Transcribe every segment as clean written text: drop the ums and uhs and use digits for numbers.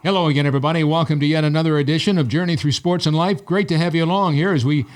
Hello again, everybody. Welcome to yet another edition of Journey Through Sports and Life. Great to have you along here as we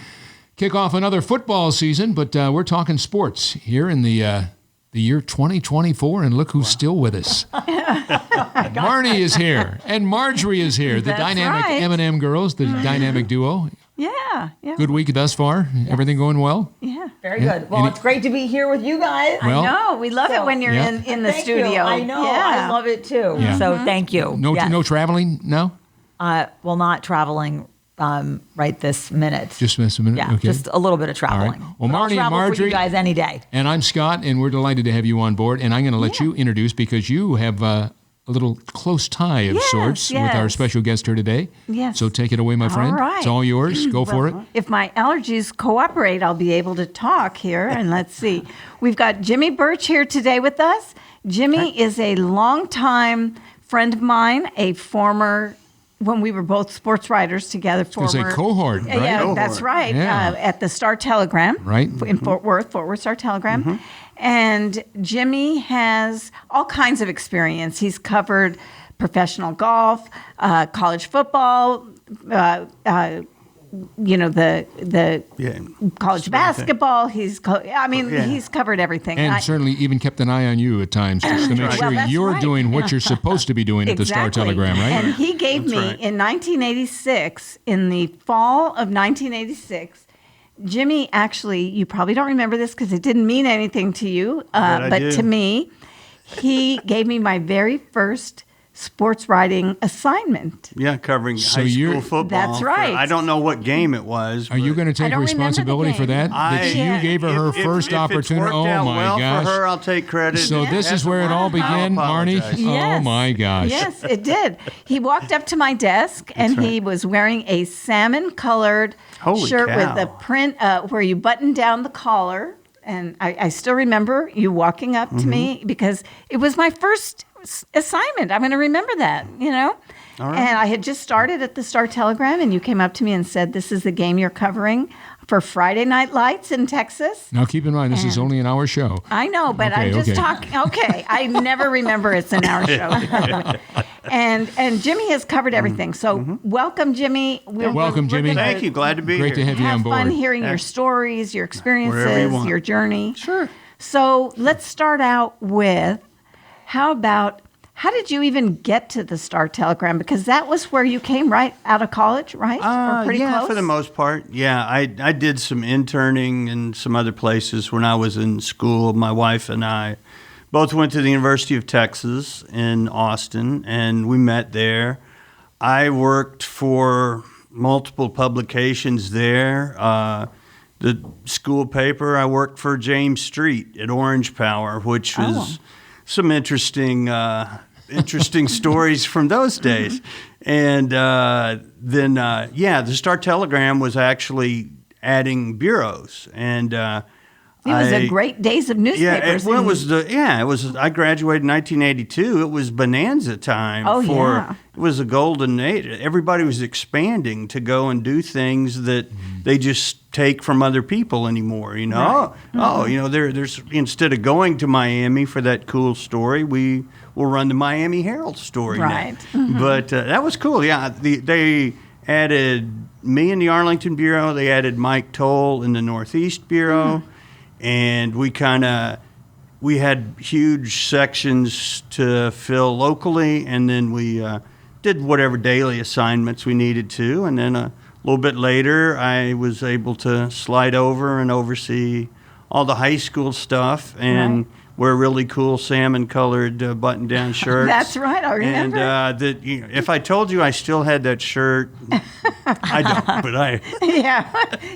kick off another football season, but we're talking sports here in the year 2024, and look who's still with us. Marnie is here, and Marjorie is here, the dynamic M&M girls, the dynamic duo. Yeah. Good week thus far? Yes. Everything going well? Yeah. Very good. Well, it's great to be here with you guys. Well, I know. We love it when you're in the studio. You. I know. Yeah. I love it too. Yeah. So thank you. No traveling now? Well, not traveling right this minute. Just this minute? Yeah, Okay. Just a little bit of traveling. All right. Well, But I'll Marnie and travel Marjorie. for you guys any day. And I'm Scott, and we're delighted to have you on board. And I'm going to let you introduce because you have a little close tie of sorts with our special guest here today. Yes. So take it away, my friend. All right. It's all yours. Go for it. If my allergies cooperate, I'll be able to talk here. And let's see. We've got Jimmy Burch here today with us. Jimmy is a longtime friend of mine, a former, when we were both sports writers together. I was going to say cohort, right? Yeah, Cohort. that's right. Yeah. At the Star-Telegram. Right. In Fort Worth Star-Telegram. Mm-hmm. And Jimmy has all kinds of experience. He's covered professional golf, college football, the college basketball. He's covered everything. And certainly even kept an eye on you at times just to make sure you're doing what you're supposed to be doing at the Star-Telegram, right? And he gave me in 1986, in the fall of 1986, Jimmy, actually, you probably don't remember this because it didn't mean anything to you, but to me, he gave me my very first sports writing assignment. Yeah, covering high school football. That's right. I don't know what game it was. Are you going to take responsibility for that? That you gave her first opportunity? Oh my gosh! For her, I'll take credit. So this is where it all began, Marnie? Yes. Oh my gosh. Yes, it did. He walked up to my desk and he was wearing a salmon-colored shirt with a print where you button down the collar. And I still remember you walking up to me because it was my first assignment. I'm going to remember that, All right. And I had just started at the Star-Telegram, and you came up to me and said, "This is the game you're covering for Friday Night Lights in Texas." Now, keep in mind, this is only an hour show. I know, but I'm just talking. Okay, I never remember it's an hour show. And Jimmy has covered everything. So welcome, Jimmy. Welcome, Jimmy. Thank you. Glad to be here. Great to have you on board. Have fun hearing your stories, your experiences, your journey. Sure. So let's start out with, how did you even get to the Star-Telegram? Because that was where you came right out of college, right? Or pretty close? For the most part. Yeah, I did some interning in some other places when I was in school. My wife and I both went to the University of Texas in Austin, and we met there. I worked for multiple publications there. The school paper, I worked for James Street at Orange Power, which was some interesting stories from those days. And then the Star-Telegram was actually adding bureaus. And it was a great days of newspapers. I graduated in 1982. It was bonanza time. It was a golden age. Everybody was expanding to go and do things that they just take from other people anymore. Right. There's instead of going to Miami for that cool story, we will run the Miami Herald story now. But that was cool. Yeah, they added me in the Arlington Bureau. They added Mike Toll in the Northeast Bureau. And we had huge sections to fill locally, and then we did whatever daily assignments we needed to. And then a little bit later, I was able to slide over and oversee all the high school stuff and wear really cool salmon-colored button-down shirts. That's right, I remember. And if I told you I still had that shirt, I don't, but I... Yeah,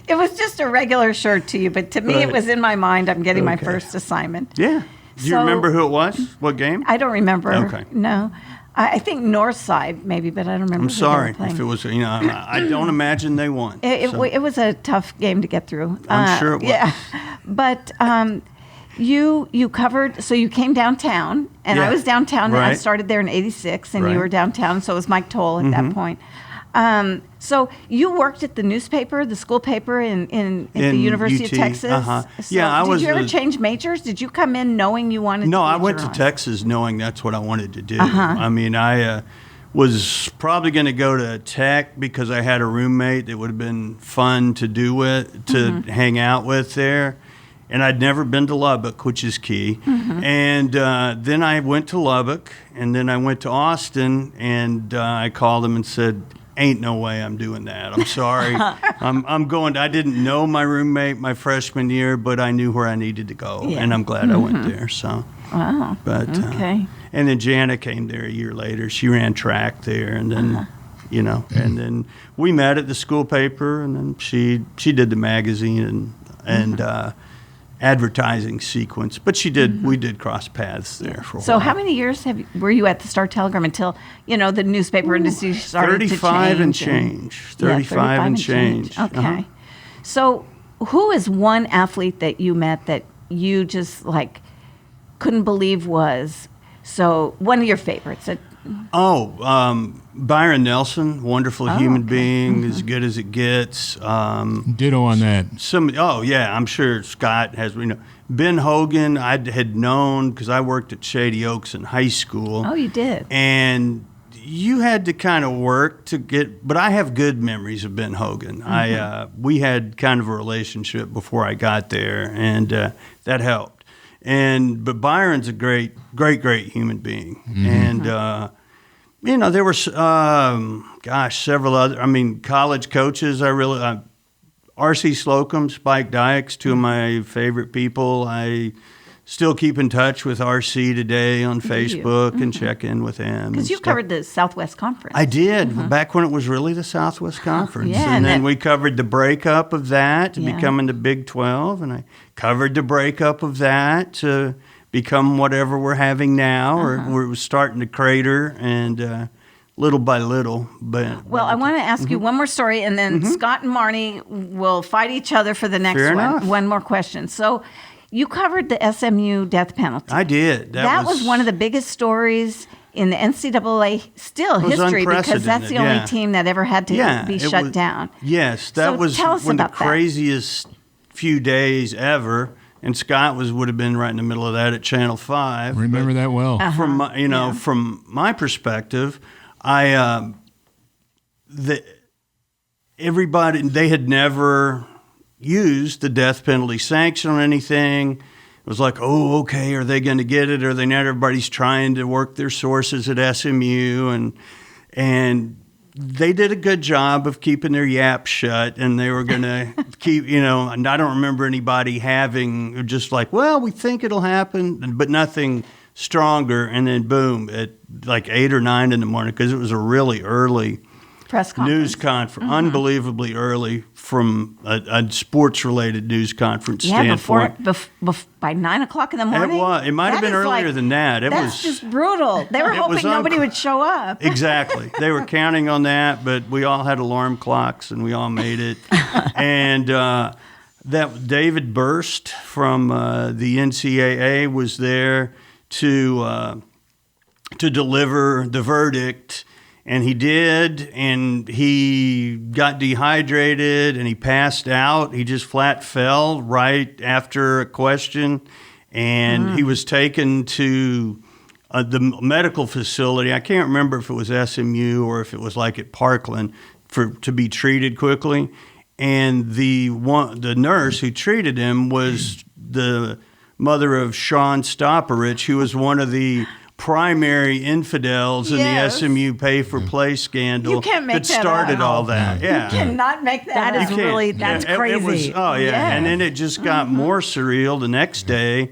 it was just a regular shirt to you, but to me it was in my mind, I'm getting my first assignment. Yeah. Do you remember who it was? What game? I don't remember. Okay. No. I think Northside maybe, but I don't remember. I'm sorry if it was, I don't imagine they won. It was a tough game to get through. I'm sure it was. Yeah, but... You covered, so you came downtown, and I was downtown, and I started there in 86, and you were downtown, so it was Mike Toll at that point. So you worked at the newspaper, the school paper in the University UT, of Texas. So did you ever change majors? Did you come in knowing you wanted to No, be a I went to journalist? Texas knowing that's what I wanted to do. I mean, was probably going to go to tech because I had a roommate that would have been fun to hang out with there. And I'd never been to Lubbock, which is key. And then I went to Lubbock, and then I went to Austin, and I called them and said, ain't no way I'm doing that. I'm sorry. I'm going. I didn't know my roommate my freshman year, but I knew where I needed to go, and I'm glad I went there. So, but okay. And then Jana came there a year later. She ran track there, and then and then we met at the school paper, and then she did the magazine and advertising sequence, but we did cross paths there for a while. So how many years were you at the Star-Telegram until the newspaper industry started to change? 35 and change. 35 and change. Okay. So who is one athlete that you met that you just couldn't believe was one of your favorites? Byron Nelson, wonderful human being, as good as it gets. Ditto on that. I'm sure Scott has. Ben Hogan, I had known because I worked at Shady Oaks in high school. Oh, you did. And you had to kind of work to get. But I have good memories of Ben Hogan. We had kind of a relationship before I got there, and that helped. But Byron's a great human being, and. There were, several other, college coaches. R.C. Slocum, Spike Dykes, two of my favorite people. I still keep in touch with R.C. today on Facebook and check in with him. Because you covered the Southwest Conference. I did, back when it was really the Southwest Conference. And then we covered the breakup of that to becoming the Big 12, and I covered the breakup of that to become whatever we're having now, or we're starting to crater, and little by little. But I want to ask you one more story, and then Scott and Marnie will fight each other for the next one. One more question. So you covered the SMU death penalty. I did. That was one of the biggest stories in the NCAA history, because that's the only team that ever had to be shut down. Yes, that was one of the craziest few days ever. And Scott would have been right in the middle of that at Channel 5. Remember that well. From my perspective, they had never used the death penalty sanction on anything. It was like, oh, okay, are they going to get it? Are they not? Everybody's trying to work their sources at SMU, and they did a good job of keeping their yap shut, and they were going to keep, and I don't remember anybody having just we think it'll happen, but nothing stronger. And then boom, at 8 or 9 in the morning, because it was a really early press conference. News conference, unbelievably early from a sports-related news conference standpoint. By 9 o'clock in the morning? It might have been earlier than that. That's just brutal. They were hoping nobody would show up. Exactly. They were counting on that, but we all had alarm clocks, and we all made it. And that David Burst from the NCAA was there to deliver the verdict. And he did, and he got dehydrated, and he passed out. He just flat fell right after a question, and he was taken to the medical facility. I can't remember if it was SMU or if it was at Parkland to be treated quickly. And the nurse who treated him was the mother of Sean Stopperich, who was one of the primary infidels in the SMU pay-for-play scandal that started all that. Yeah. You cannot make that up. That's crazy. It was, and then it just got more surreal the next day.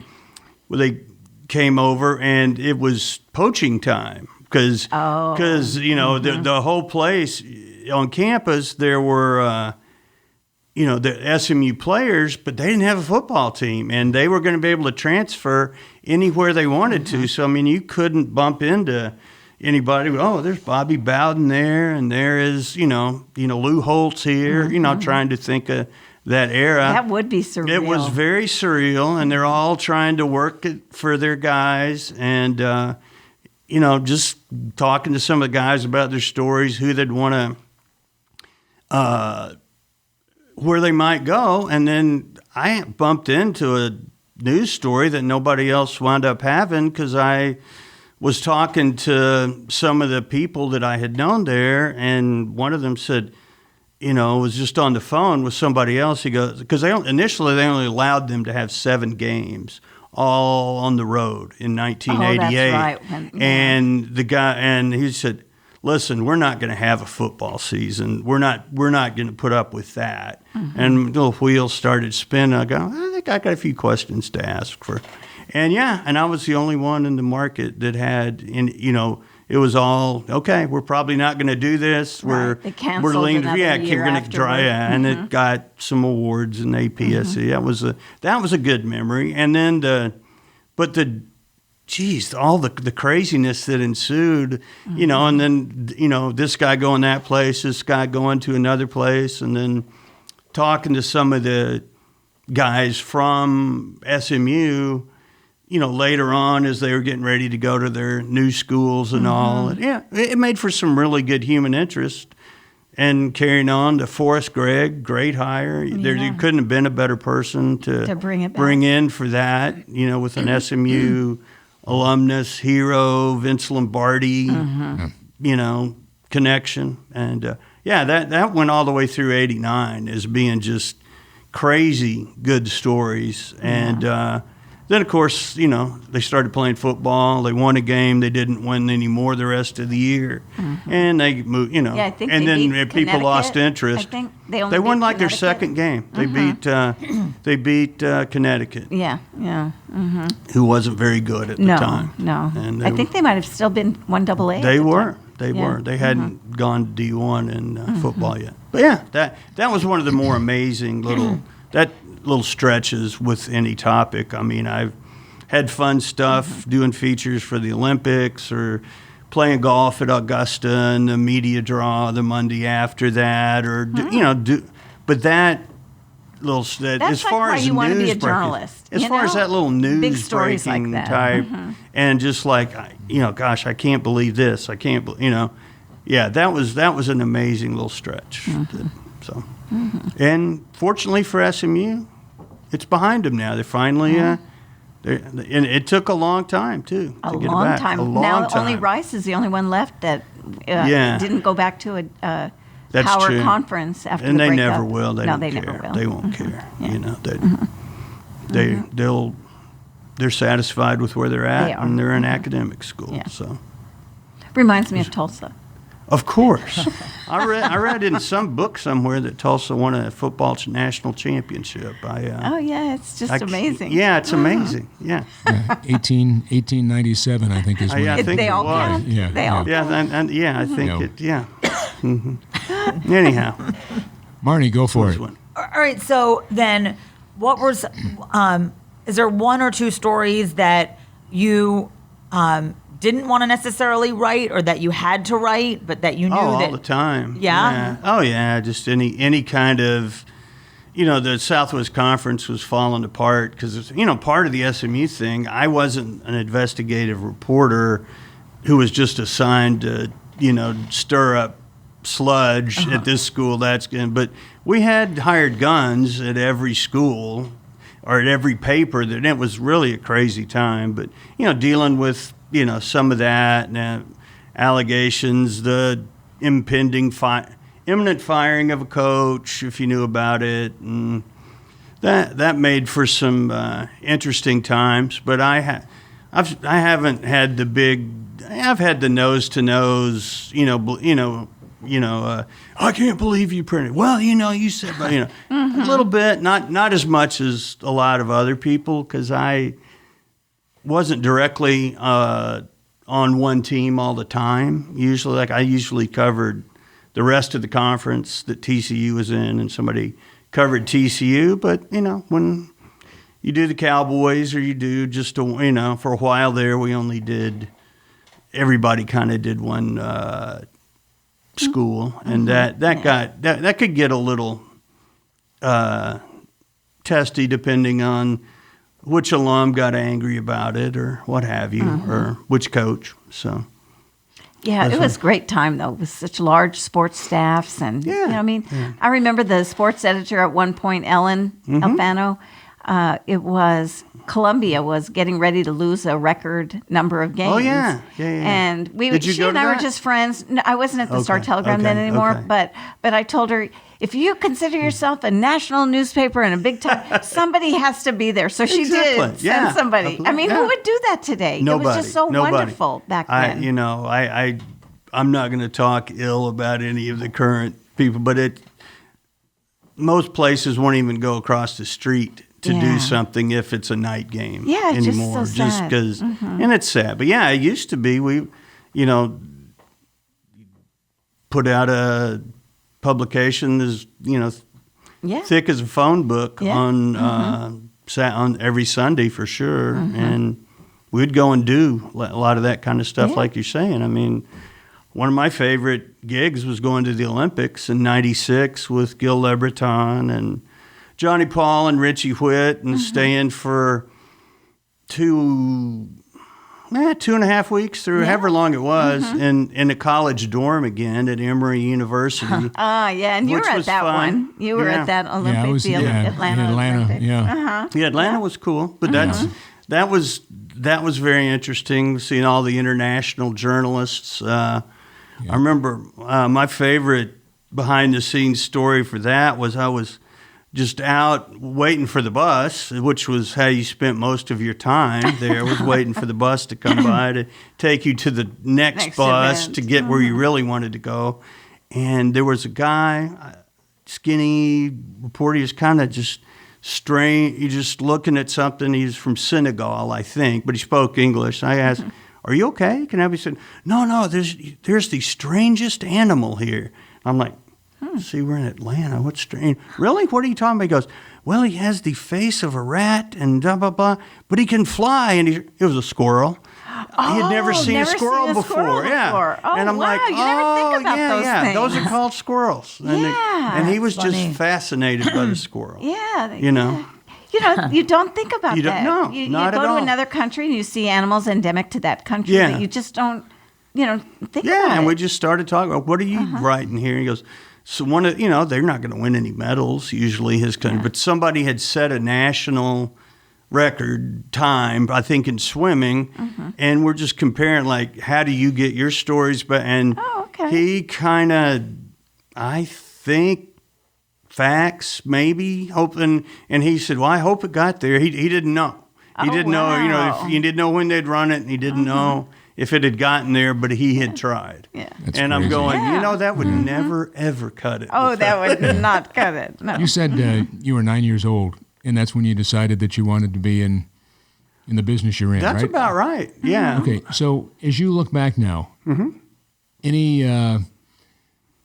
They came over, and it was poaching time because the whole place on campus, there were the SMU players, but they didn't have a football team, and they were going to be able to transfer anywhere they wanted to. So, you couldn't bump into anybody. Oh, there's Bobby Bowden there, and there is, Lou Holtz here, trying to think of that era. That would be surreal. It was very surreal, and they're all trying to work it for their guys, and, just talking to some of the guys about their stories, who they'd want to where they might go. And then I bumped into a news story that nobody else wound up having, because I was talking to some of the people that I had known there, and one of them said, was just on the phone with somebody else. He goes, because initially they only allowed them to have 7 games, all on the road in 1988. Oh, that's right. And the guy, and he said, listen, we're not going to have a football season. We're not going to put up with that. Mm-hmm. And the little wheels started spinning. I go, I think I got a few questions to ask for. And and I was the only one in the market that had, it was all, okay, we're probably not going to do this. Right. We're leaning, we're going to try it. Mm-hmm. And it got some awards in APSC. Mm-hmm. That was a good memory. And then all the craziness that ensued, mm-hmm. And then, this guy going that place, this guy going to another place, and then talking to some of the guys from SMU, later on as they were getting ready to go to their new schools and mm-hmm. all. And it made for some really good human interest. And carrying on to Forrest Gregg, great hire. There couldn't have been a better person to bring in for that, with an SMU alumnus, hero, Vince Lombardi, mm-hmm. Connection. And, that went all the way through 89 as being just crazy good stories. And then, of course, they started playing football. They won a game. They didn't win any more the rest of the year. Mm-hmm. And they moved, I think and then people lost interest. I think they won like their second game. They beat Connecticut. Yeah. Mm-hmm. Who wasn't very good at the time. No. And I think they might have still been 1AA. They were. They were. They hadn't mm-hmm. gone to D1 in mm-hmm. football yet. But that was one of the more amazing little stretches with any topic. I mean, I've had fun stuff mm-hmm. doing features for the Olympics or playing golf at Augusta and the media draw the Monday after that, or but that little as far as you want to be a journalist. As far as that little news like breaking that. type, mm-hmm. and just like gosh, I can't believe this. I can't, that was an amazing little stretch. Mm-hmm. So, mm-hmm. and fortunately for SMU, it's behind them now. They finally, and it took a long time too to get it back. A long now time. Only Rice is the only one left that didn't go back to a That's power true. conference after and the they breakup. never will. They don't care. Never will. They won't mm-hmm. care. Yeah. They're satisfied with where they're at, and they're in mm-hmm. academic school. Yeah. So reminds me of Tulsa. Of course. I read in some book somewhere that Tulsa won a football national championship. It's just amazing. Yeah, it's amazing. Yeah. 1897, I think is when I think they all was. count. Yeah. They all count. I think it. Yeah. Mm-hmm. Anyhow, Marnie, go for it. All right. So then, what was? Is there one or two stories that you didn't want to necessarily write, or that you had to write, but that you knew all the time. Yeah? Oh yeah, just any kind of, the Southwest Conference was falling apart because part of the SMU thing. I wasn't an investigative reporter who was just assigned to stir up sludge at this school. But we had hired guns at every school or at every paper. That it was really a crazy time. But dealing with some of that and allegations, the impending imminent firing of a coach, if you knew about it, and that made for some interesting times. But I haven't had the big. I've had the nose to nose. I can't believe you printed. Well, you said, but mm-hmm. a little bit, not as much as a lot of other people, because I wasn't directly on one team all the time. Usually, I usually covered the rest of the conference that TCU was in, and somebody covered TCU. But when you do the Cowboys, or you do just for a while there, we only did. Everybody kind of did one school, and mm-hmm. that could get a little testy depending on which alum got angry about it or what have you, mm-hmm. or which coach. So yeah, it was a great time though, with such large sports staffs, and I remember the sports editor at one point, Ellen mm-hmm. Alfano. it was Columbia was getting ready to lose a record number of games. Oh, yeah. And Did you and I were just friends. No, I wasn't at the Star Telegram then anymore, but I told her, if you consider yourself a national newspaper and a big time, somebody has to be there. So she did send somebody. I mean, who would do that today? Nobody. It was just so wonderful back then. I'm not going to talk ill about any of the current people, but most places won't even go across the street to do something if it's a night game anymore. Just so sad. Because, and it's sad. But yeah, it used to be we, put out a publication as thick as a phone book on every Sunday for sure, and we'd go and do a lot of that kind of stuff, like you're saying. I mean, one of my favorite gigs was going to the Olympics in '96 with Gil LeBreton and Johnny Paul and Richie Whitt, and staying for 2.5 weeks through however long it was in a college dorm again at Emory University. And you were at that one. You were at that Olympic, Atlanta Olympics. Atlanta was cool, but that was very interesting, seeing all the international journalists. I remember my favorite behind-the-scenes story for that was I was just out waiting for the bus, which was how you spent most of your time there, was waiting for the bus to come by to take you to the next bus event to get where you really wanted to go. And there was a guy, skinny reporter, he was kind of just strange, he just looking at something. He's from Senegal, I think, but he spoke English. I asked, "Are you okay? Can I be?" He said, No, there's the strangest animal here. I'm like, see, we're in Atlanta. What's strange? Really? What are you talking about? He goes, well, he has the face of a rat and blah, blah, blah, but he can fly. And it was a squirrel. He had never seen a squirrel before. Yeah. Oh, and I'm like, you never think about those things. Those are called squirrels. And he was just fascinated by the squirrel. You don't think about that. No, you not go at all. to another country and you see animals endemic to that country that you just don't, think about it. Yeah, and we just started talking about, what are you writing here? He goes, so they're not going to win any medals, usually his country, but somebody had set a national record time, I think, in swimming, and we're just comparing, like, how do you get your stories? He kind of, I think, facts, maybe, hoping, and he said, well, I hope it got there. He didn't know. He didn't know, he didn't know when they'd run it, and he didn't know if it had gotten there, but he had tried. Yeah. That's and crazy. I'm going, that would never, ever cut it. Oh, that would not cut it. No. You said you were 9 years old, and that's when you decided that you wanted to be in the business you're in, That's right? about right, yeah. Okay, so as you look back now, any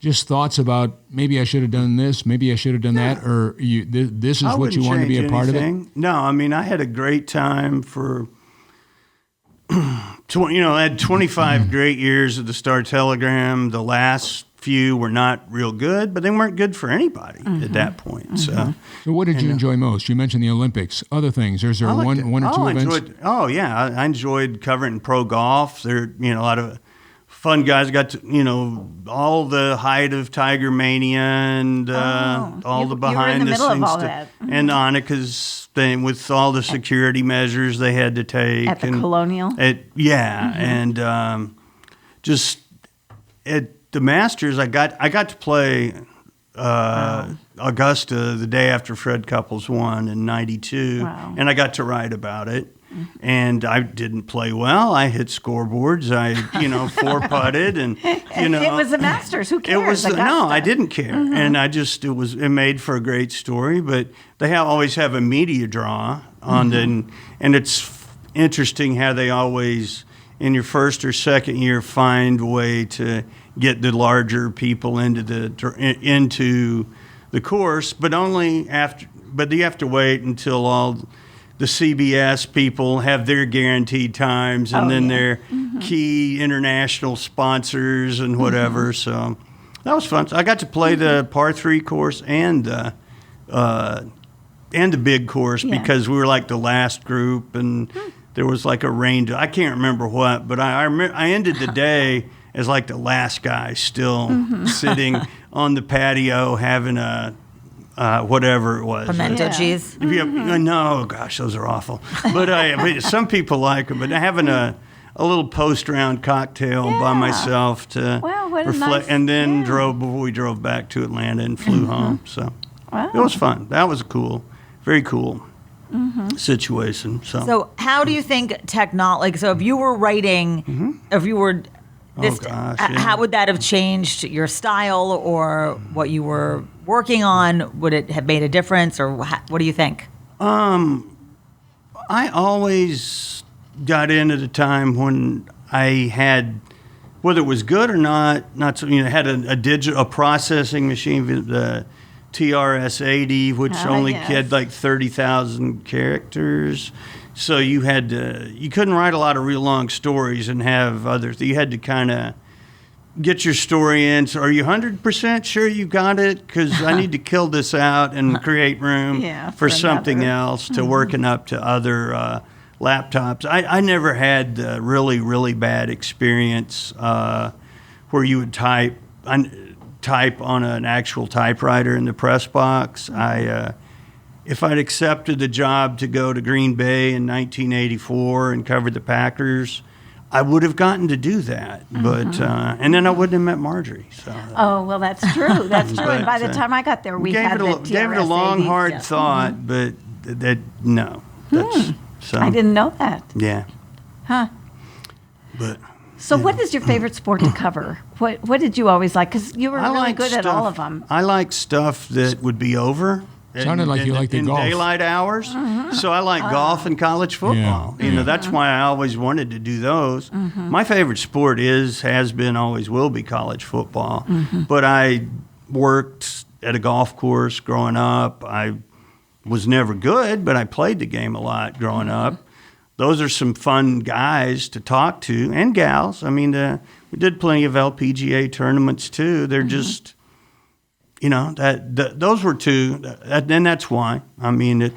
just thoughts about maybe I should have done this, maybe I should have done that, or this is what you wanted to be a part of it? No, I mean, I had a great time for... I had 25 great years at the Star Telegram. The last few were not real good, but they weren't good for anybody at that point. So what did you enjoy most? You mentioned the Olympics. Other things. Is there one or two events? I enjoyed covering pro golf. There, a lot of fun guys. Got to, all the height of Tiger Mania and all the behind the scenes stuff. And Annika's thing with all the security measures they had to take. At the Colonial? And just at the Masters, I got to play Augusta the day after Fred Couples won in '92, and I got to write about it. And I didn't play well. I hit scoreboards. I, four putted, and it was the Masters. Who cares? I didn't care, and it made for a great story. But they always have a media draw on and it's interesting how they always in your first or second year find a way to get the larger people into the course, but only after. But you have to wait until all the CBS people have their guaranteed times, and then their key international sponsors and whatever. So that was fun. So I got to play the par 3 course and the big course because we were like the last group, and there was like a rain. I can't remember what, but I ended the day as like the last guy still sitting on the patio having a whatever it was. Pimento cheese. No, gosh, those are awful. But some people like them. But having a little post-round cocktail by myself to reflect, and then we drove back to Atlanta and flew home. So it was fun. That was a very cool situation. So how do you think technology? So if you were writing, if you were how would that have changed your style or what you were working on? Would it have made a difference, or what do you think? I always got in at a time when I had, whether it was good or not so, had a processing machine, the TRS-80, which had like 30,000 characters. So you couldn't write a lot of real long stories and have others. You had to kind of get your story in. So are you 100% sure you got it? Because I need to kill this out and create room for something else to working up to other laptops. I never had really, really bad experience where you would type on an actual typewriter in the press box. If I'd accepted the job to go to Green Bay in 1984 and cover the Packers, I would have gotten to do that. But and then I wouldn't have met Marjorie. So. Oh, well, that's true. That's true. And by the time I got there, we had the TRS-80. Gave it a long, hard thought, but no. So I didn't know that. Yeah. Huh. But so, what is your favorite sport to cover? What did you always like? Because you were really good at all of them. I like stuff that would be over. Sounded like you liked the golf. In daylight hours. So I like golf and college football. Yeah. That's why I always wanted to do those. My favorite sport has been, always will be college football. But I worked at a golf course growing up. I was never good, but I played the game a lot growing up. Those are some fun guys to talk to, and gals. I mean, we did plenty of LPGA tournaments too. They're just, those were two, and that's why. I mean,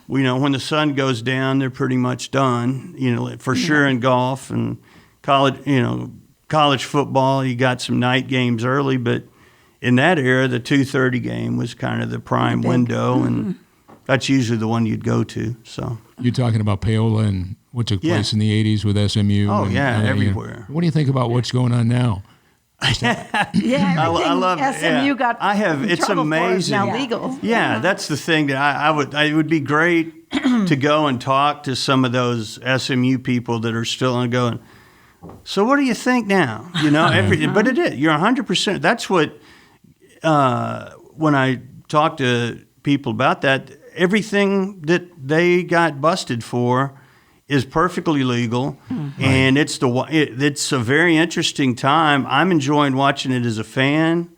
when the sun goes down, they're pretty much done. For sure in golf and college football, you got some night games early, but in that era, the 2:30 game was kind of the prime window, and that's usually the one you'd go to. So you're talking about Paola and what took place in the 80s with SMU. Oh, everywhere. What do you think about what's going on now? I love SMU got it's amazing. Now legal. Yeah, that's the thing that it would be great to go and talk to some of those SMU people that are still on going, so what do you think now? But it is. You're 100%. That's what, when I talk to people about that, everything that they got busted for is perfectly legal, and it's a very interesting time. I'm enjoying watching it as a fan,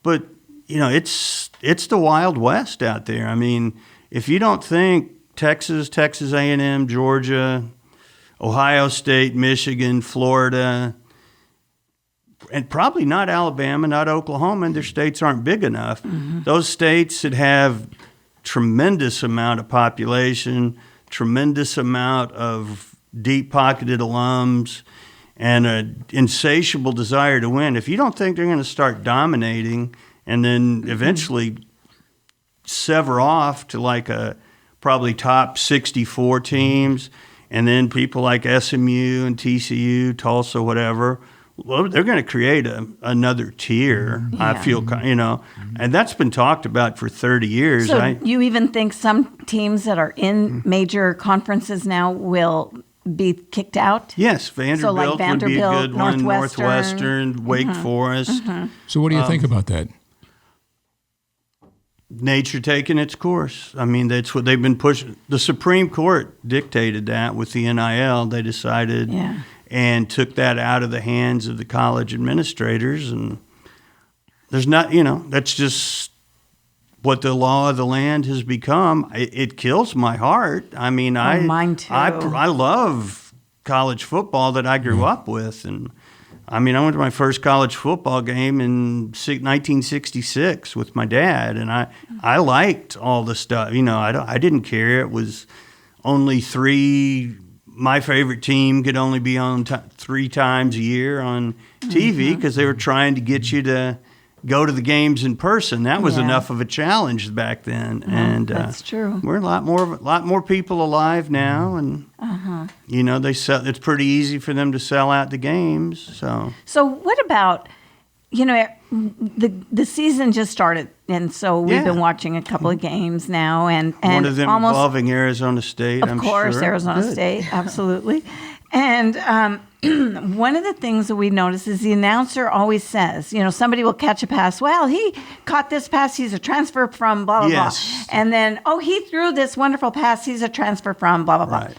but it's the Wild West out there. I mean, if you don't think Texas A&M, Georgia, Ohio State, Michigan, Florida, and probably not Alabama, not Oklahoma, and their states aren't big enough. Those states that have tremendous amount of population, tremendous amount of deep-pocketed alums, and an insatiable desire to win. If you don't think they're going to start dominating and then eventually sever off to like a probably top 64 teams, and then people like SMU and TCU, Tulsa, whatever, well, they're going to create another tier, I feel, and that's been talked about for 30 years. So you even think some teams that are in major conferences now will be kicked out? Yes, Vanderbilt would be a good one, Northwestern, Wake Forest. So what do you think about that? Nature taking its course. I mean, that's what they've been pushing. The Supreme Court dictated that with the NIL. They decided and took that out of the hands of the college administrators. And there's not, that's just what the law of the land has become. It kills my heart. I mean, mine too. I love college football that I grew up with. And I mean, I went to my first college football game in 1966 with my dad, and I liked all the stuff. I didn't care. It was only my favorite team could only be on 3 times a year on TV because they were trying to get you to go to the games in person. That was enough of a challenge back then. That's true. We're a lot more people alive now, and it's pretty easy for them to sell out the games. So what about, the season just started, and so we've been watching a couple of games now, and one of them involving Arizona State. Of course, Arizona State, absolutely. And one of the things that we notice is the announcer always says, somebody will catch a pass. Well, he caught this pass. He's a transfer from blah, blah, blah. And then, he threw this wonderful pass. He's a transfer from blah, blah, blah. Right.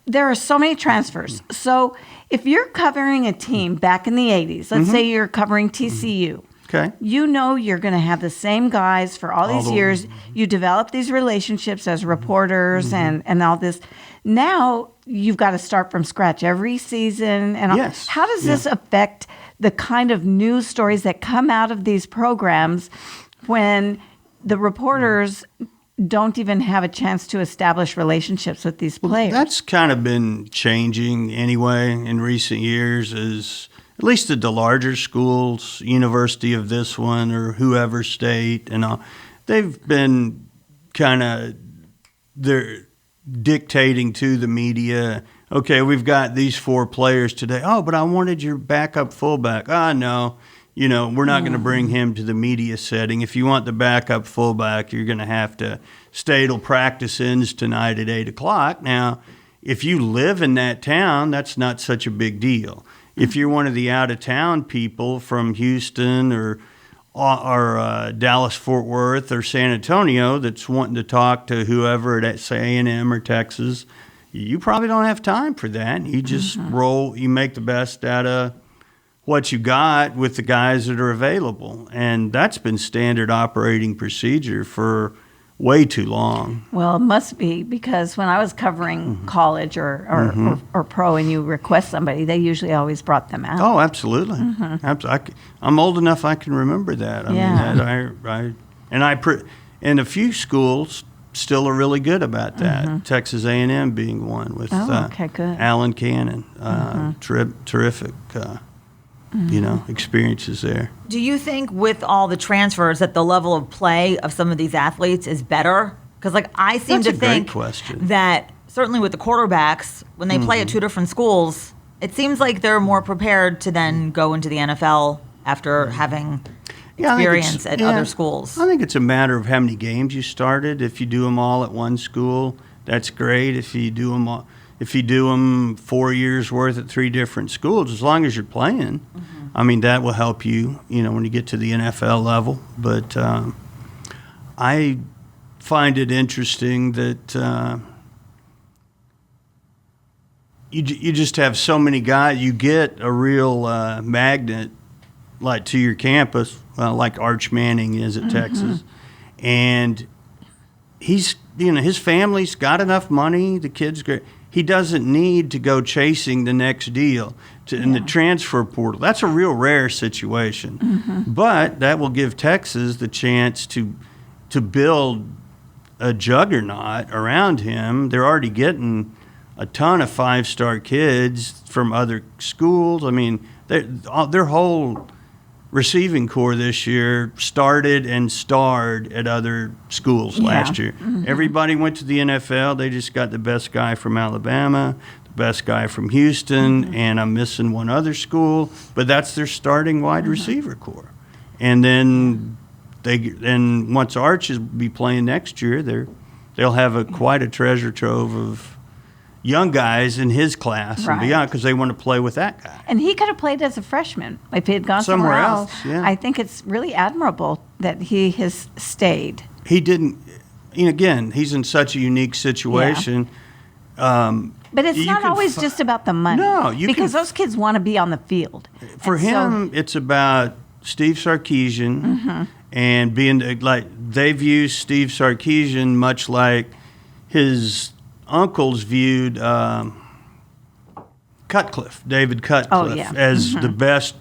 There are so many transfers. So if you're covering a team back in the 80s, let's say you're covering TCU. Okay. You're going to have the same guys for all these years. You develop these relationships as reporters and all this. Now you've got to start from scratch every season. And how does this affect the kind of news stories that come out of these programs when the reporters don't even have a chance to establish relationships with these players? That's kind of been changing anyway in recent years, at least at the larger schools, University of this one or whoever state and all. They've been they're dictating to the media, okay, we've got these 4 players today. Oh, but I wanted your backup fullback. No, we're not going to bring him to the media setting. If you want the backup fullback, you're going to have to stay till practice ends tonight at 8 o'clock. Now, if you live in that town, that's not such a big deal. If you're one of the out-of-town people from Houston or Dallas, Fort Worth, or San Antonio that's wanting to talk to whoever at, say, A&M or Texas, you probably don't have time for that. You just you make the best out of what you got with the guys that are available. And that's been standard operating procedure for way too long. Well, it must be, because when I was covering college or pro and you request somebody, they usually always brought them out. Oh, absolutely. I'm old enough I can remember that. And a few schools still are really good about that. Texas A&M being one with Alan Cannon. Terrific. Experiences there. Do you think with all the transfers that the level of play of some of these athletes is better? Because I seem to think that certainly with the quarterbacks, when they play at 2 different schools, it seems like they're more prepared to then go into the NFL after having experience at other schools. I think it's a matter of how many games you started. If you do them all at one school, that's great. If you do them 4 years worth at 3 different schools, as long as you're playing, that will help you, when you get to the NFL level. But I find it interesting that you just have so many guys. You get a real magnet, like to your campus, like Arch Manning is at Texas, and he's his family's got enough money. The kid's great. He doesn't need to go chasing the next deal in the transfer portal. That's a real rare situation. But that will give Texas the chance to build a juggernaut around him. They're already getting a ton of 5-star kids from other schools. Their whole receiving core this year started and starred at other schools last year. Everybody went to the NFL. They just got the best guy from Alabama, the best guy from Houston, and I'm missing one other school, but that's their starting wide receiver core. And then once Arch will be playing next year, they'll have quite a treasure trove of young guys in his class and beyond, because they want to play with that guy. And he could have played as a freshman if he had gone somewhere else. I think it's really admirable that he has stayed. He didn't. Again, he's in such a unique situation. But it's not always just about the money. No, because those kids want to be on the field. For him, it's about Steve Sarkisian and being they've used Steve Sarkisian much like his uncles viewed David Cutcliffe, as the best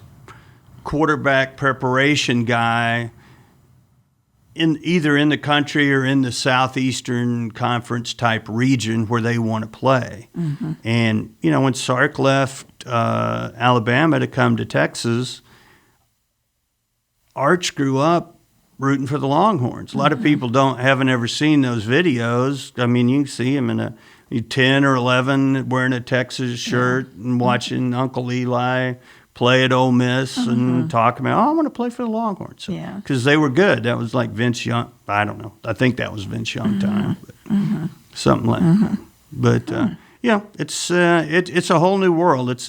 quarterback preparation guy either in the country or in the Southeastern Conference type region where they want to play. And, when Sark left Alabama to come to Texas, Arch grew up rooting for the Longhorns. A lot of people haven't ever seen those videos. I mean, you can see him in a 10 or 11 wearing a Texas shirt and watching Uncle Eli play at Ole Miss and talking about, I want to play for the Longhorns. Because they were good. That was like Vince Young. I don't know. I think that was Vince Young time. But something like that. But, it's a whole new world. It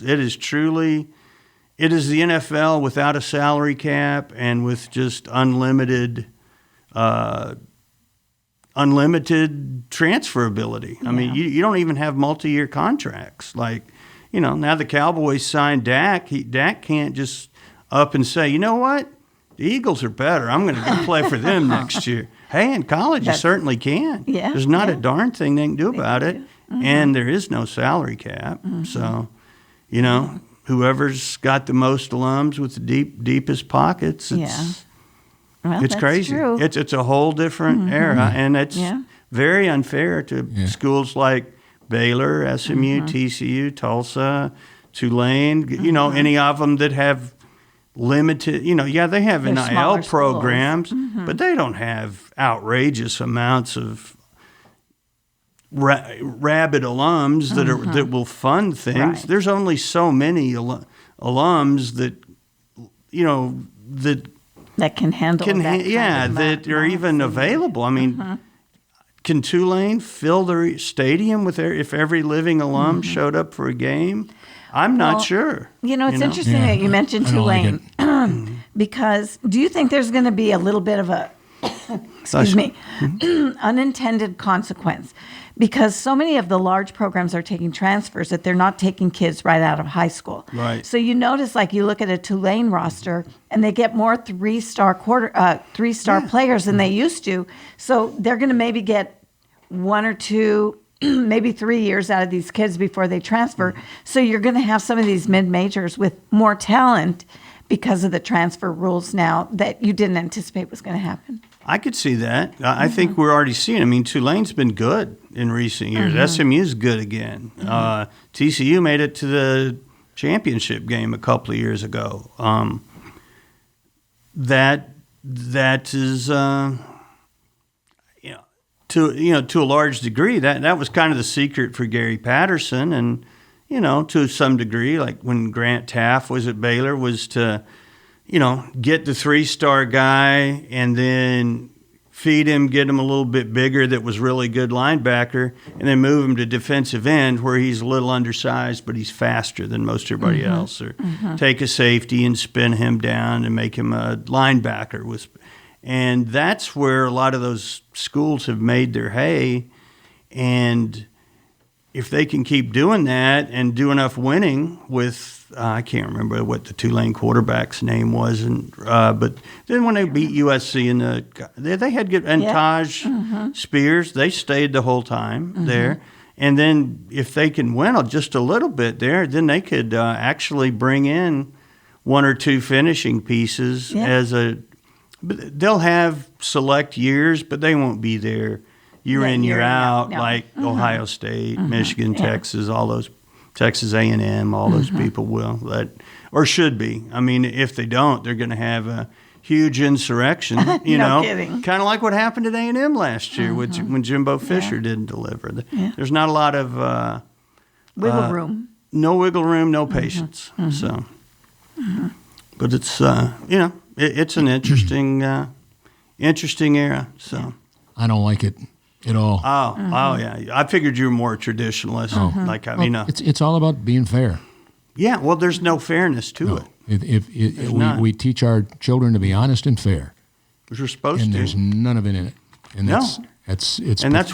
is the NFL without a salary cap and with just unlimited transferability. I mean, you don't even have multi-year contracts. Like, now the Cowboys signed Dak. Dak can't just up and say, you know what? The Eagles are better. I'm going to go play for them next year. Hey, in college, you certainly can. Yeah, There's not a darn thing they can do about it. And there is no salary cap. So, whoever's got the most alums with the deepest pockets, it's crazy. True. It's a whole different era, and it's very unfair to schools like Baylor, SMU, TCU, Tulsa, Tulane. Any of them that have limited. They have NIL programs, but they don't have outrageous amounts of rabid alums that will fund things. Right. There's only so many alums that can handle that are even available. I mean, can Tulane fill their stadium if every living alum showed up for a game? I'm not sure. It's interesting that you mentioned Tulane because do you think there's going to be a little bit of a unintended consequence? Because so many of the large programs are taking transfers that they're not taking kids right out of high school. Right. So you notice, like, you look at a Tulane roster, and they get more three-star players than they used to. So they're going to maybe get 1 or 2, maybe 3 years out of these kids before they transfer. So you're going to have some of these mid-majors with more talent because of the transfer rules now that you didn't anticipate was going to happen. I could see that. I think we're already seeing. I mean, Tulane's been good in recent years. SMU's good again. TCU made it to the championship game a couple of years ago. That is, to a large degree, that was kind of the secret for Gary Patterson, and to some degree, like when Grant Taft was at Baylor, was to get the 3-star guy and then feed him, get him a little bit bigger that was really good linebacker, and then move him to defensive end where he's a little undersized, but he's faster than most everybody else. Or take a safety and spin him down and make him a linebacker. And that's where a lot of those schools have made their hay. And if they can keep doing that and do enough winning with I can't remember what the Tulane quarterback's name was, but then when they beat USC they had good, and Taj Spears, they stayed the whole time there. And then if they can win just a little bit there, then they could actually bring in 1 or 2 finishing pieces they'll have select years, but they won't be there year in, year out, like Ohio State, Michigan, Texas, all those, Texas A&M, all those people will, or should be. I mean, if they don't, they're going to have a huge insurrection, kidding. Kind of like what happened at A&M last year when Jimbo Fisher didn't deliver. There's not a lot of wiggle room. No wiggle room, no patience. So, but it's it's an interesting era. So I don't like it at all. Oh yeah. I figured you were more traditionalist. It's all about being fair. Yeah. Well, there's no fairness to it. If we teach our children to be honest and fair, which we're supposed and to, there's none of it in it. And that's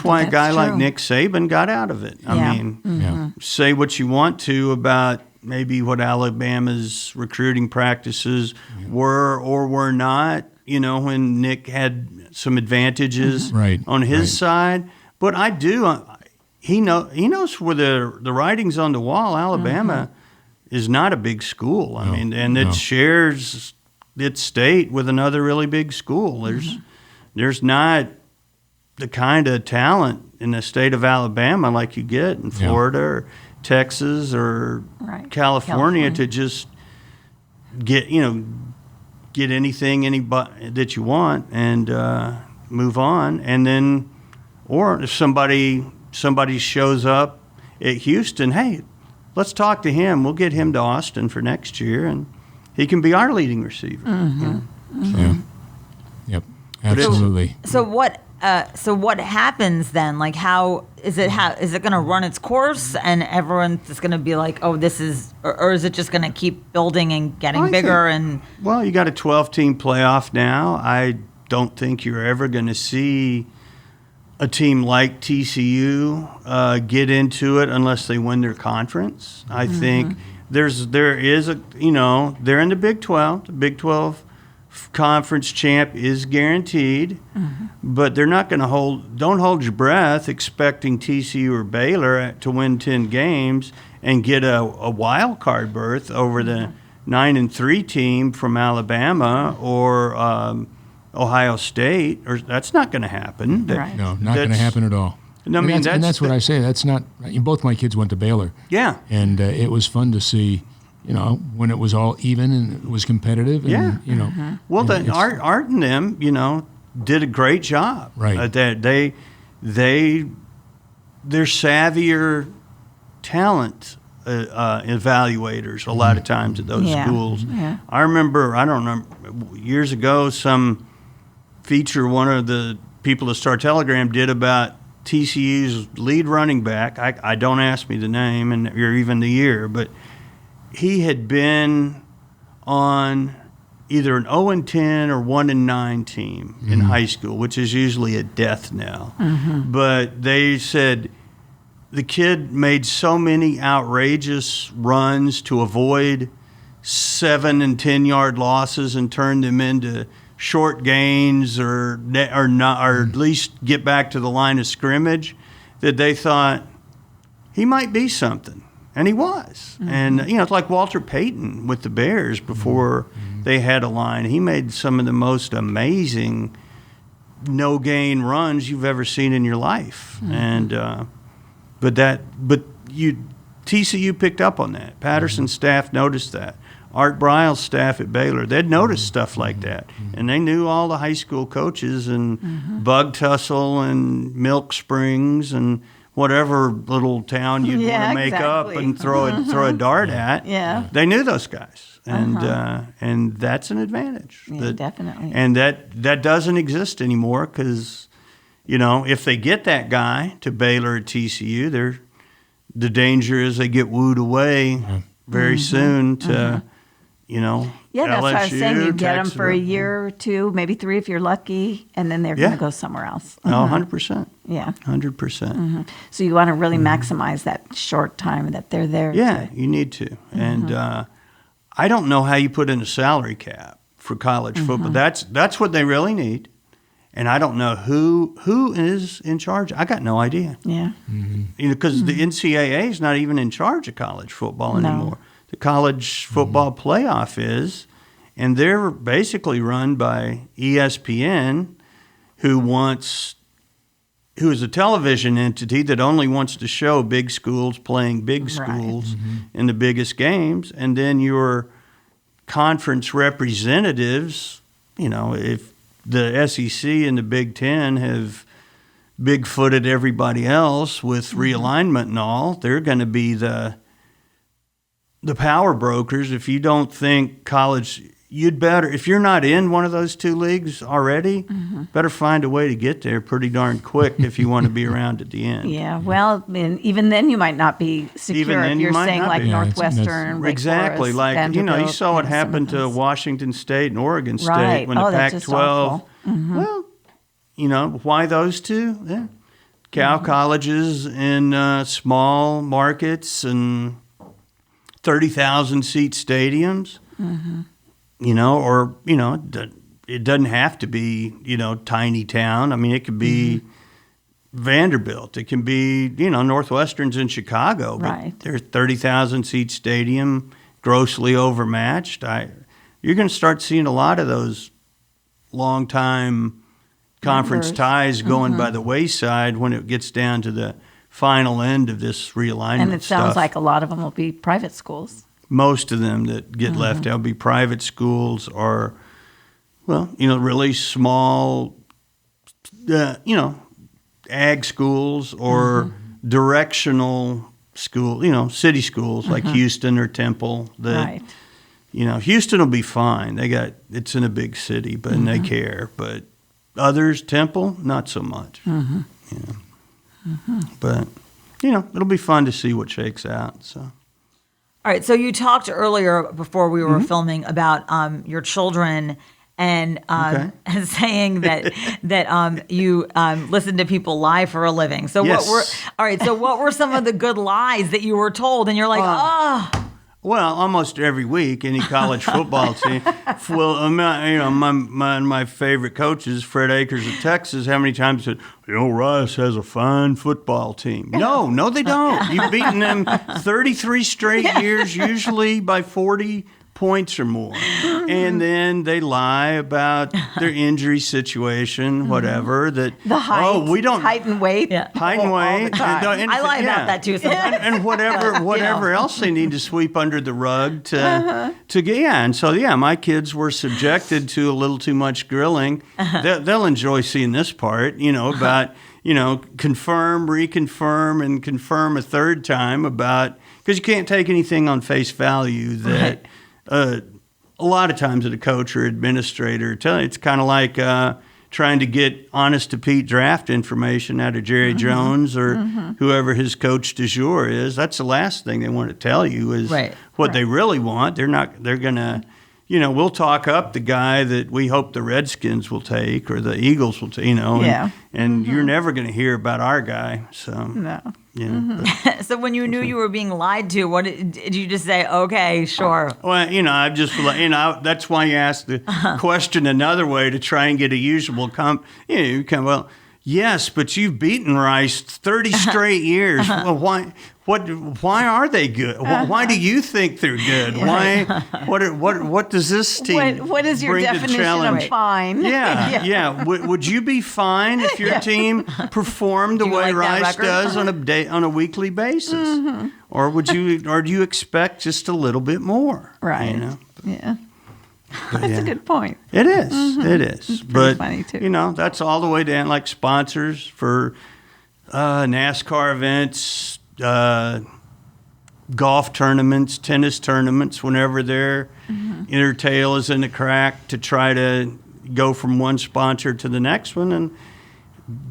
why a guy like Nick Saban got out of it. I mean, say what you want to about maybe what Alabama's recruiting practices were or were not, when Nick had some advantages on his side. But he knows where the writing's on the wall. Alabama is not a big school. I mean, and it shares its state with another really big school. There's not the kind of talent in the state of Alabama like you get in Florida or Texas or California to just get get anything that you want and move on. And then, or if somebody shows up at Houston, hey, let's talk to him. We'll get him to Austin for next year, and he can be our leading receiver. Yeah. Yep. Absolutely. So what happens then? Like, how is it going to run its course, and everyone's just going to be like, oh, this is, or is it just going to keep building and getting bigger? Well, you got a 12-team playoff now. I don't think you're ever going to see a team like TCU get into it unless they win their conference. I think there is they're in the Big 12. The Big 12 conference champ is guaranteed, but they're not going to don't hold your breath expecting TCU or Baylor to win 10 games and get a wild card berth over the 9-3 team from Alabama or Ohio State. Or that's not going to happen. Right. No, not going to happen at all. No, and that's what I say. That's not. Both my kids went to Baylor. Yeah, and it was fun to see. When it was all even and it was competitive. And, Well, Art and them, did a great job. Right. They're savvier talent evaluators a lot of times at those schools. Yeah. I don't know, years ago, some feature one of the people at Star-Telegram did about TCU's lead running back. I don't ask me the name or even the year, but he had been on either an 0-10 or 1-9 team in high school, which is usually a death knell. But they said the kid made so many outrageous runs to avoid 7 and 10 yard losses and turn them into short gains or at least get back to the line of scrimmage that they thought he might be something. And he was. And, it's like Walter Payton with the Bears before they had a line. He made some of the most amazing no-gain runs you've ever seen in your life. And TCU picked up on that. Patterson's staff noticed that. Art Briles' staff at Baylor, they'd noticed stuff like that. And they knew all the high school coaches and Bug Tussle and Milk Springs and whatever little town you'd want to make up and throw a dart at. Yeah. They knew those guys. And that's an advantage. Yeah, definitely. And that doesn't exist anymore because, if they get that guy to Baylor or TCU, the danger is they get wooed away very soon to, Yeah, that's LSU, what I was saying. You get them Texas. for a year or two, maybe 3 if you're lucky, and then they're going to go somewhere else. Oh, 100%. Yeah. 100%. So you want to really maximize that short time that they're there. Yeah, you need to. And I don't know how you put in a salary cap for college football. That's what they really need. And I don't know who is in charge. I got no idea. Yeah. Because the NCAA is not even in charge of college football anymore. The college football playoff is, and they're basically run by ESPN, who is a television entity that only wants to show big schools playing big schools in the biggest games. And then your conference representatives, if the SEC and the Big Ten have big-footed everybody else with realignment and all, they're going to be the power brokers. If you don't think college, if you're not in one of those two leagues already, better find a way to get there pretty darn quick if you want to be around at the end. Yeah, well, even then you might not be secure if you're saying like Northwestern, Wake exactly. Forest, like, Vanderbilt, you saw what happened to Washington State and Oregon State when the Pac-12, well, why those two? Yeah. Cal colleges in small markets and 30,000 seat stadiums, it doesn't have to be, tiny town. I mean, it could be Vanderbilt. It can be, Northwestern's in Chicago, but there's 30,000 seat stadium, grossly overmatched. You're going to start seeing a lot of those long time conference ties going by the wayside when it gets down to the final end of this realignment. And it sounds like a lot of them will be private schools. Most of them that get left out will be private schools or well, really small, ag schools or directional school, city schools like Houston or Temple. That, Houston will be fine. It's in a big city, but and they care. But others, Temple, not so much. But it'll be fun to see what shakes out. So. All right. So you talked earlier before we were filming about your children and saying that you listen to people lie for a living. So what were some of the good lies that you were told? And you're like, Well, almost every week, any college football team. Well, my favorite coaches, Fred Akers of Texas, how many times said, Rice has a fine football team. No, they don't. You've beaten them 33 straight years, usually by 40 points or more. And then they lie about their injury situation, whatever. That the height, we don't height and weight. Yeah. Height and weight. I lie about that too sometimes. And whatever else they need to sweep under the rug to get. Yeah. And so my kids were subjected to a little too much grilling. They'll enjoy seeing this part, about confirm, reconfirm, and confirm a third time about, because you can't take anything on face value that. A lot of times at a coach or administrator, it's kind of like trying to get honest to Pete draft information out of Jerry Jones or whoever his coach du jour is. That's the last thing they want to tell you is what they really want. They're going to, we'll talk up the guy that we hope the Redskins will take or the Eagles will take, and you're never going to hear about our guy. So, no. So when you knew you were being lied to, what did you just say? Okay, sure. Well, I just, that's why you asked the question another way to try and get a usual yes, but you've beaten Rice 30 straight years. Well, why? Why are they good? Why do you think they're good? Why? What does this team? What is your definition of fine? Yeah. Would you be fine if your team performed the way Rice does on a weekly basis, or do you expect just a little bit more? Right. Yeah. That's a good point. It is. It is. It's pretty funny too. That's all the way down, like sponsors for NASCAR events. Golf tournaments, tennis tournaments, whenever their tail is in the crack to try to go from one sponsor to the next one. And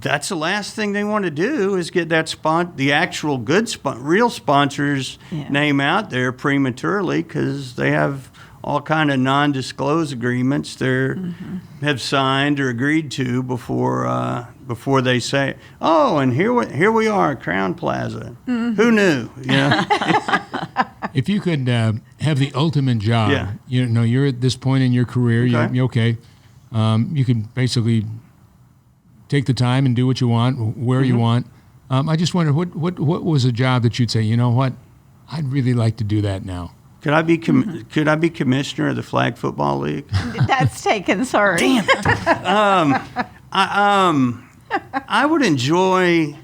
that's the last thing they want to do is get the actual good real sponsor's name out there prematurely because they have all kind of non-disclose agreements they have signed or agreed to before they say, and here we are, Crown Plaza. Who knew? If you could have the ultimate job, you're at this point in your career, you can basically take the time and do what you want, where you want. I just wonder what was a job that you'd say, you know what, I'd really like to do that now. Could I be commissioner of the Flag Football League? That's taken. Sorry. Damn it. I would enjoy.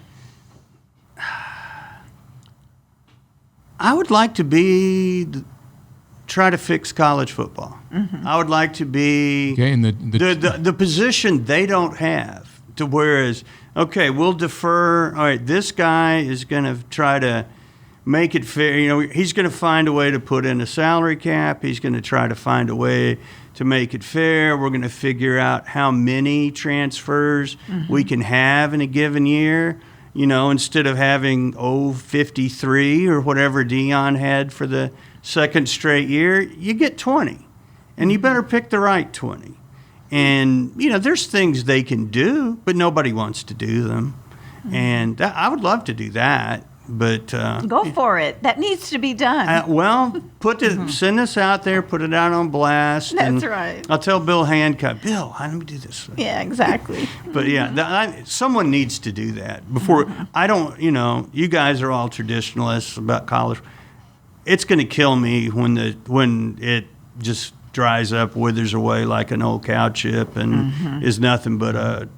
I would like to try to fix college football. I would like to be in the position they don't have. To whereas, we'll defer. All right, this guy is going to try to make it fair. He's going to find a way to put in a salary cap. He's going to try to find a way to make it fair. We're going to figure out how many transfers we can have in a given year. Instead of having 53 or whatever Dion had for the second straight year, you get 20. And you better pick the right 20. And, there's things they can do, but nobody wants to do them. And I would love to do that. But go for it. That needs to be done. Send this out there, put it out on blast. That's right. I'll tell Bill Hancock, Bill, let me do this. Yeah, exactly. But someone needs to do that before. I don't. You guys are all traditionalists about college. It's going to kill me when it just dries up, withers away like an old cow chip, and is nothing but a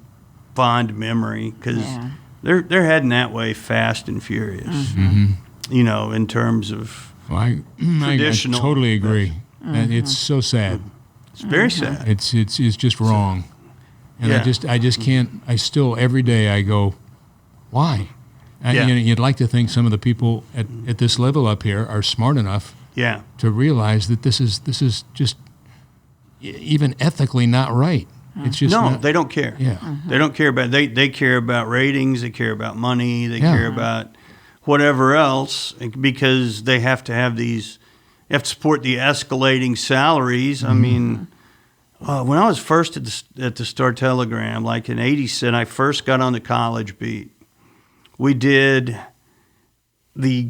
fond memory because. Yeah. They're heading that way fast and furious, in terms of traditional. I totally agree. And it's so sad. It's very sad. It's just wrong. And Yeah. I just can't. I still every day I go, why? Yeah. You'd like to think some of the people at this level up here are smart enough Yeah. to realize that this is just even ethically not right. It's just No, not, they don't care. Yeah. They don't care about they care about ratings, they care about money, they Yeah. care about whatever else because they have to have these you have to support the escalating salaries. I mean, when I was first at the Star-Telegram, like in '87, I first got on the college beat. We did the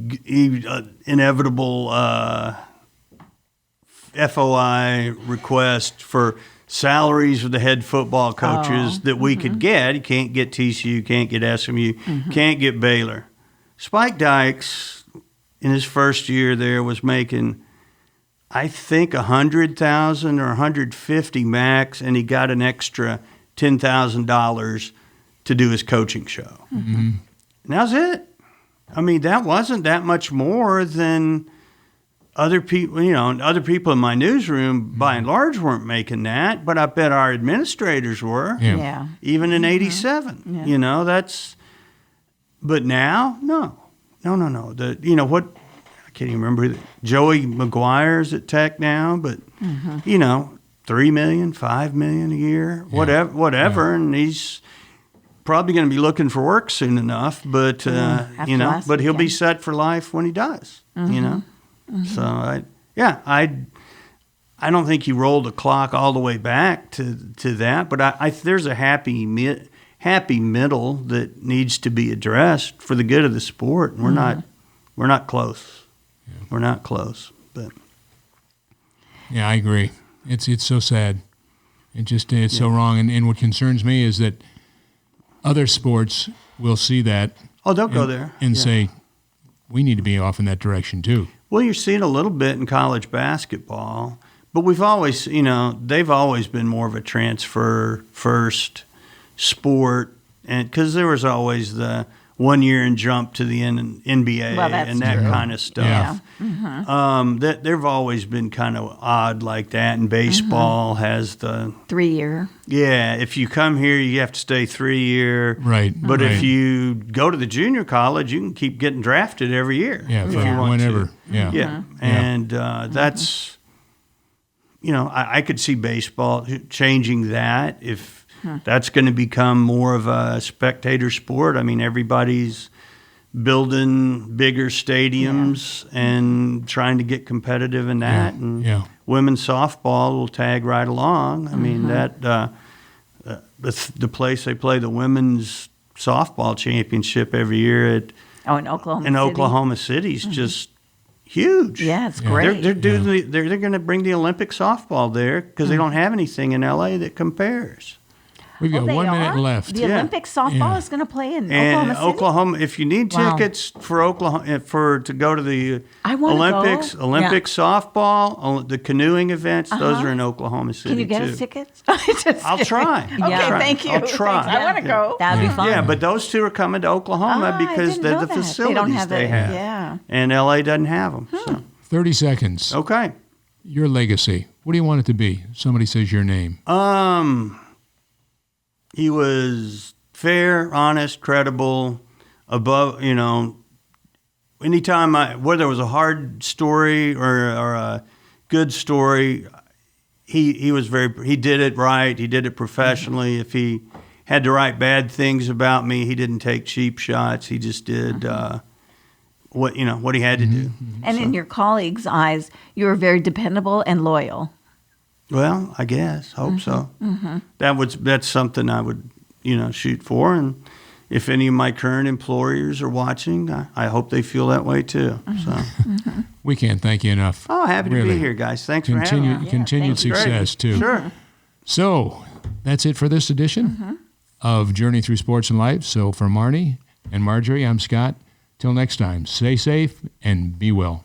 inevitable FOI request for salaries of the head football coaches that we could get. You can't get TCU, can't get SMU, can't get Baylor. Spike Dykes, in his first year there, was making, I think, $100,000 or $150,000 max, and he got an extra $10,000 to do his coaching show. And that was it. I mean, that wasn't that much more than other people, other people in my newsroom, by and large, weren't making that, but I bet our administrators were. Yeah. Even in '87, but now, no. What? I can't even remember. Joey McGuire's at Tech now, but $3 million, $5 million a year, whatever, and he's probably going to be looking for work soon enough. But but he'll be set for life when he does. So I don't think he rolled the clock all the way back to that, but there's a happy middle that needs to be addressed for the good of the sport. And we're not close. Yeah. We're not close. But yeah, I agree. It's so sad. It's so wrong. And what concerns me is that other sports will see that. Oh, they'll go there and say, we need to be off in that direction too. Well, you're seeing a little bit in college basketball, but we've always, they've always been more of a transfer first sport, and because there was always the 1 year and jump to the NBA and that kind of stuff. Yeah. They've always been kind of odd like that, and baseball has the 3 year. Yeah, if you come here, you have to stay 3 year. Right. But if you go to the junior college, you can keep getting drafted every year. Yeah, whenever. Yeah. Yeah, and that's, I could see baseball changing that if that's going to become more of a spectator sport. I mean, everybody's building bigger stadiums and trying to get competitive in that. And women's softball will tag right along. I mean, that the place they play the women's softball championship every year at in Oklahoma City is just huge. Yeah, it's great. They're going to bring the Olympic softball there because they don't have anything in LA that compares. We've got 1 minute left. The Olympic softball is going to play in Oklahoma City. If you need tickets for Oklahoma to go to the Olympics, Olympic softball, the canoeing events, those are in Oklahoma City. Can you get us tickets? I'll try. Okay, thank you. I'll try. I want to go. That'd be fun. Yeah, but those two are coming to Oklahoma because they're the facilities they have. Yeah. And LA doesn't have them. So. 30 seconds. Okay. Your legacy. What do you want it to be? Somebody says your name. He was fair, honest, credible, above, anytime whether it was a hard story or a good story, he was he did it right. He did it professionally. If he had to write bad things about me, he didn't take cheap shots. He just did what he had to do. And in your colleagues' eyes, you were very dependable and loyal. Well, I guess. Hope so. That's something I would, shoot for. And if any of my current employers are watching, I hope they feel that way too. So we can't thank you enough. Oh, happy to be here, guys. Thanks for having me. Continued success too. Sure. So that's it for this edition of Journey Through Sports and Life. So for Marnie and Marjorie, I'm Scott. Till next time, stay safe and be well.